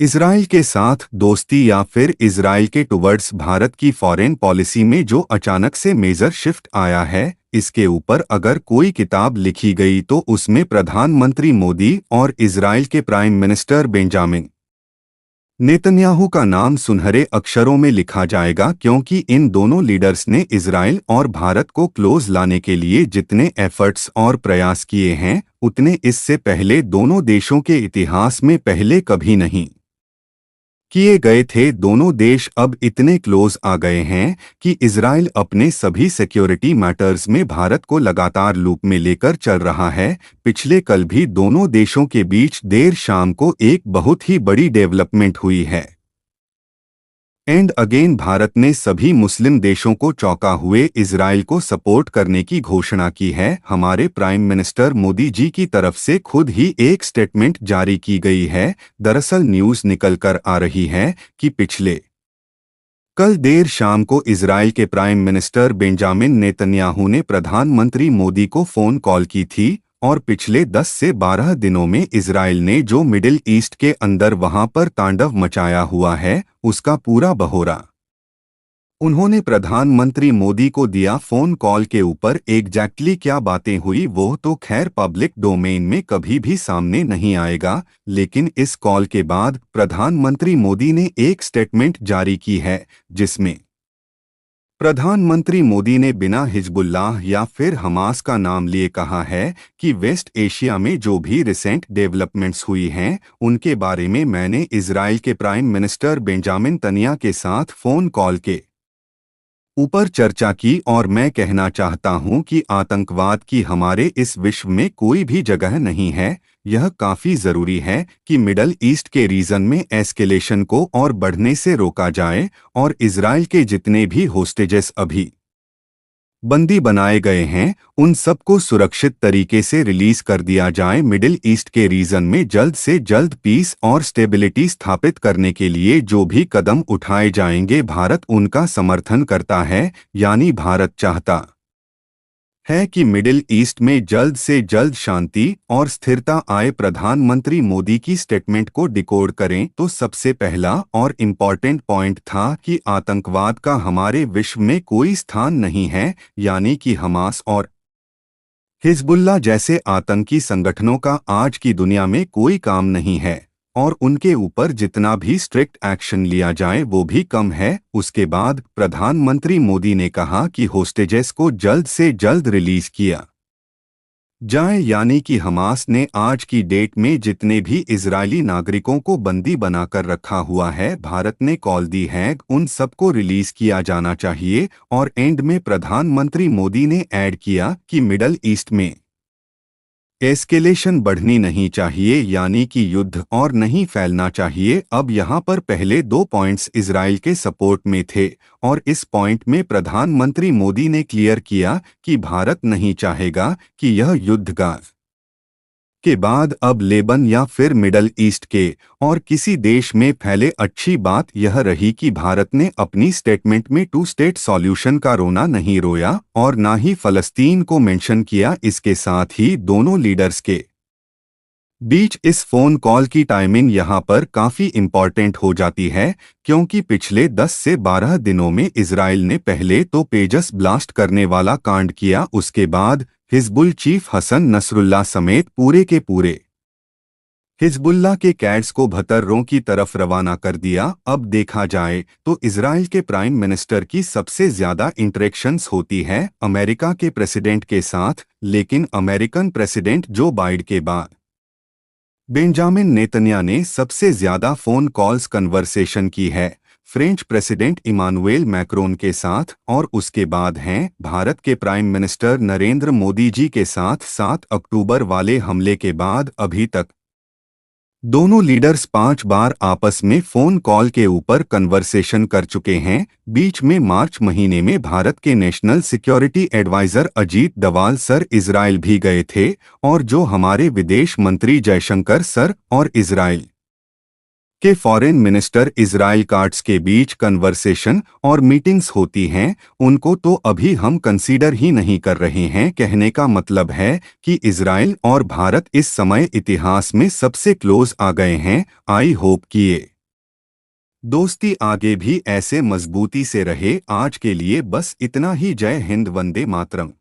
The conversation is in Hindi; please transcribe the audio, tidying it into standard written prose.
इजराइल के साथ दोस्ती या फिर इजराइल के टुवर्ड्स भारत की फॉरेन पॉलिसी में जो अचानक से मेजर शिफ्ट आया है, इसके ऊपर अगर कोई किताब लिखी गई तो उसमें प्रधानमंत्री मोदी और इजराइल के प्राइम मिनिस्टर बेंजामिन नेतन्याहू का नाम सुनहरे अक्षरों में लिखा जाएगा, क्योंकि इन दोनों लीडर्स ने इजराइल और भारत को क्लोज लाने के लिए जितने एफर्ट्स और प्रयास किए हैं, उतने इससे पहले दोनों देशों के इतिहास में पहले कभी नहीं किए गए थे। दोनों देश अब इतने क्लोज आ गए हैं कि इजराइल अपने सभी सिक्योरिटी मैटर्स में भारत को लगातार लूप में लेकर चल रहा है। पिछले कल भी दोनों देशों के बीच देर शाम को एक बहुत ही बड़ी डेवलपमेंट हुई है। एंड अगेन भारत ने सभी मुस्लिम देशों को चौंका हुए इजराइल को सपोर्ट करने की घोषणा की है। हमारे प्राइम मिनिस्टर मोदी जी की तरफ से खुद ही एक स्टेटमेंट जारी की गई है। दरअसल न्यूज़ निकल कर आ रही है कि पिछले कल देर शाम को इजराइल के प्राइम मिनिस्टर बेंजामिन नेतन्याहू ने प्रधानमंत्री मोदी को फ़ोन कॉल की थी और पिछले 10 से 12 दिनों में इजराइल ने जो मिडिल ईस्ट के अंदर वहां पर तांडव मचाया हुआ है, उसका पूरा बहोरा उन्होंने प्रधानमंत्री मोदी को दिया। फ़ोन कॉल के ऊपर एग्जैक्टली क्या बातें हुई वो तो खैर पब्लिक डोमेन में कभी भी सामने नहीं आएगा, लेकिन इस कॉल के बाद प्रधानमंत्री मोदी ने एक स्टेटमेंट जारी की है, जिसमें प्रधानमंत्री मोदी ने बिना हिजबुल्लाह या फिर हमास का नाम लिए कहा है कि वेस्ट एशिया में जो भी रिसेंट डेवलपमेंट्स हुई हैं, उनके बारे में मैंने इजराइल के प्राइम मिनिस्टर बेंजामिन नेतन्याहू के साथ फ़ोन कॉल के ऊपर चर्चा की और मैं कहना चाहता हूं कि आतंकवाद की हमारे इस विश्व में कोई भी जगह नहीं है। यह काफ़ी ज़रूरी है कि मिडल ईस्ट के रीजन में एस्केलेशन को और बढ़ने से रोका जाए और इजराइल के जितने भी होस्टेजेस अभी बंदी बनाए गए हैं, उन सबको सुरक्षित तरीके से रिलीज कर दिया जाए। मिडिल ईस्ट के रीजन में जल्द से जल्द पीस और स्टेबिलिटी स्थापित करने के लिए जो भी कदम उठाए जाएंगे, भारत उनका समर्थन करता है। यानी भारत चाहता है कि मिडिल ईस्ट में जल्द से जल्द शांति और स्थिरता आए। प्रधानमंत्री मोदी की स्टेटमेंट को डिकोड करें तो सबसे पहला और इम्पॉर्टेंट पॉइंट था कि आतंकवाद का हमारे विश्व में कोई स्थान नहीं है, यानी कि हमास और हिजबुल्लाह जैसे आतंकी संगठनों का आज की दुनिया में कोई काम नहीं है और उनके ऊपर जितना भी स्ट्रिक्ट एक्शन लिया जाए वो भी कम है। उसके बाद प्रधानमंत्री मोदी ने कहा कि होस्टेजेस को जल्द से जल्द रिलीज किया जाए, यानी कि हमास ने आज की डेट में जितने भी इजरायली नागरिकों को बंदी बनाकर रखा हुआ है, भारत ने कॉल दी है, उन सबको रिलीज किया जाना चाहिए। और एंड में प्रधानमंत्री मोदी ने ऐड किया कि मिडल ईस्ट में एस्केलेशन बढ़नी नहीं चाहिए, यानी कि युद्ध और नहीं फैलना चाहिए। अब यहाँ पर पहले 2 पॉइंट्स इजराइल के सपोर्ट में थे और इस पॉइंट में प्रधानमंत्री मोदी ने क्लियर किया कि भारत नहीं चाहेगा कि यह युद्ध के बाद अब लेबन या फिर मिडल ईस्ट के और किसी देश में फैले। अच्छी बात यह रही कि भारत ने अपनी स्टेटमेंट में 2 स्टेट सॉल्यूशन का रोना नहीं रोया और ना ही फलस्तीन को मेंशन किया। इसके साथ ही दोनों लीडर्स के बीच इस फोन कॉल की टाइमिंग यहाँ पर काफ़ी इम्पॉर्टेंट हो जाती है, क्योंकि पिछले 10 से 12 दिनों में इजराइल ने पहले तो पेजस ब्लास्ट करने वाला कांड किया, उसके बाद हिजबुल चीफ हसन नसरुल्लाह समेत पूरे के पूरे हिजबुल्लाह के कैड्स को भतर्रों की तरफ रवाना कर दिया। अब देखा जाए तो इजराइल के प्राइम मिनिस्टर की सबसे ज़्यादा इंटरेक्शंस होती है अमेरिका के प्रेसिडेंट के साथ, लेकिन अमेरिकन प्रेसिडेंट जो बाइडेन के बाद बेंजामिन नेतन्याहू ने सबसे ज़्यादा फ़ोन कॉल्स कन्वर्सेशन की है फ्रेंच प्रेसिडेंट इमानुएल मैक्रोन के साथ, और उसके बाद हैं भारत के प्राइम मिनिस्टर नरेंद्र मोदी जी के साथ। 7 अक्टूबर वाले हमले के बाद अभी तक दोनों लीडर्स 5 बार आपस में फ़ोन कॉल के ऊपर कन्वर्सेशन कर चुके हैं। बीच में मार्च महीने में भारत के national security adviser Ajit Doval sir Israel भी गए थे और जो हमारे विदेश मंत्री जयशंकर सर और इजराइल के फॉरेन मिनिस्टर इजराइल कार्ड्स के बीच कन्वर्सेशन और मीटिंग्स होती हैं, उनको तो अभी हम कंसीडर ही नहीं कर रहे हैं। कहने का मतलब है कि इजराइल और भारत इस समय इतिहास में सबसे क्लोज आ गए हैं। आई होप कि ये दोस्ती आगे भी ऐसे मजबूती से रहे। आज के लिए बस इतना ही। जय हिंद, वंदे मातरम।